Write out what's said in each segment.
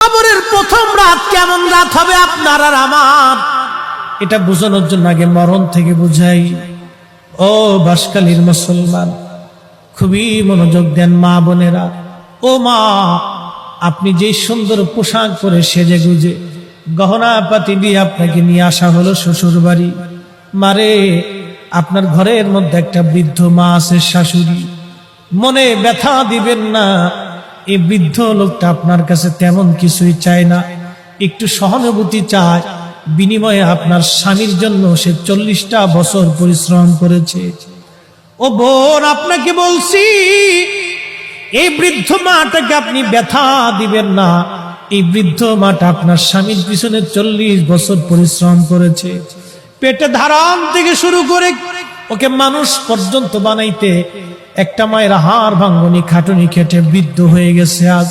কবরের প্রথম রাত কেমন রাত হবে আপনার আর আমার, এটা বোঝানোর জন্য আগে মরণ থেকে বুঝাই। ও বাঁশখালীর মুসলমান, খুবই মনোযোগ দেন মা বোনেরা। ও মা, আপনি যে সুন্দর পোশাক পরে সেজে গুজে গহনা পাতি দিয়ে আপনাকে নিয়ে আসা হলো শ্বশুর বাড়ি। মারে, আপনার ঘরের মধ্যে একটা বৃদ্ধ মা আছে, শাশুড়ি। মনে ব্যথা দিবেন না, এই বৃদ্ধ লোকটা আপনার কাছে তেমন কিছুই চায় না, একটু সহানুভূতি চায়। বিনিময়ে আপনার স্বামীর জন্য সে 40টা বছর পরিশ্রম করেছে। ও বোন, আপনাকে বলছি, এই বৃদ্ধ মাটাকে আপনি ব্যথা দিবেন না। এই বৃদ্ধ মাটা আপনার স্বামীর পিছনে 40 বছর পরিশ্রম করেছে। পেটে ধারণ থেকে শুরু করে ওকে মানুষ পর্যন্ত বানাইতে একটা মায়ের হাড় ভাঙ্গনি খাটুনি খেটে বৃদ্ধ হয়ে গেছে আজ।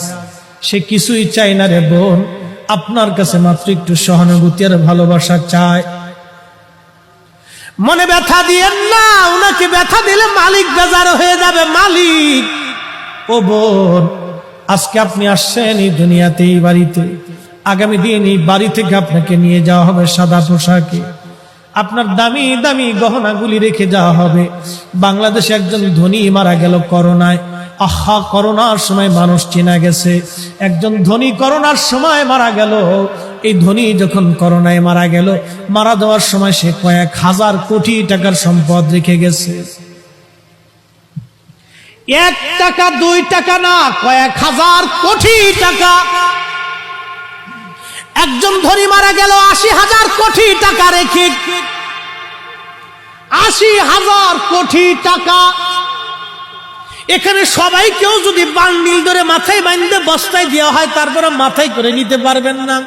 সে কিছুই চায় না রে বোন, আপনার কাছে মাত্র একটু সহানুভূতি আর ভালোবাসা চায়। মনে ব্যথা দিয়েন না, ওনাকে ব্যথা দিলে মালিক বেজার হয়ে যাবে। মালিক, ও বোন, আজকে আপনি আসছেন এই দুনিয়াতে, এই বাড়িতে। আগামী দিন এই বাড়ি থেকে আপনাকে নিয়ে যাওয়া হবে সাদা পোশাকে, আপনার দামি দামি গহনাগুলি রেখে যাওয়া হবে। বাংলাদেশে একজন ধনী মারা গেল করোনায়। আহা, করোনার সময় মানুষ চেনা গেছে। একজন ধনী করোনার সময় মারা গেল। এই ধনী যখন করোনায় মারা গেল, মারা যাওয়ার সময় সে কয়েক হাজার কোটি টাকার সম্পদ রেখে গেছে। 1 টাকা 2 টাকা না, কয়েক হাজার কোটি টাকা। একজন ধনী মারা গেল 80,000 কোটি টাকা রেখে। 80,000 কোটি টাকা। এখানে সবাই কেউ যদি বান্ডিল ধরে মাথায় বাঁধতে বস্তায় দেওয়া হয়, তারপরে মাথায় করে নিতে পারবেন না।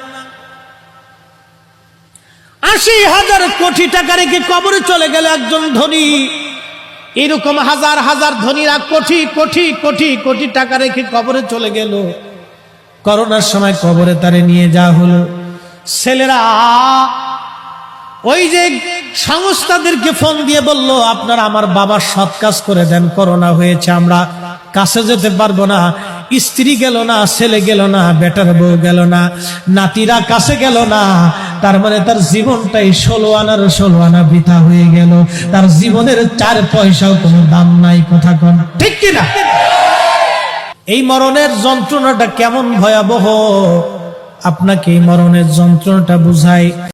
80,000 কোটি টাকা রেখে কবরে চলে গেল একজন ধনী। এরকম হাজার হাজার ধনীরা কোটি কোটি কোটি কোটি টাকা রেখে কবরে চলে গেল। করোনার সময় কবরে তারে নিয়ে যাওয়া হলো। ছেলেরা ওই যে সংস্থাদেরকে ফোন দিয়ে বলল, আপনারা আমার বাবার সৎ কাজ করে দেন, করোনা হয়েছে, আমরা কাছে যেতে পারবো না। স্ত্রী গেল না, ছেলে গেল না, বেটার বউ গেল না, নাতিরা কাছে গেল না। তার মানে তার জীবনটাই 16 আনার 16 আনা বৃথা হয়ে গেল। তার জীবনের 4 পয়সাও কোনো দাম নাই। কথা কোন ঠিক কিনা? এই মরণের যন্ত্রণাটা কেমন ভয়াবহ, আপনাকে এই মরণের যন্ত্রণাটা বুঝাই।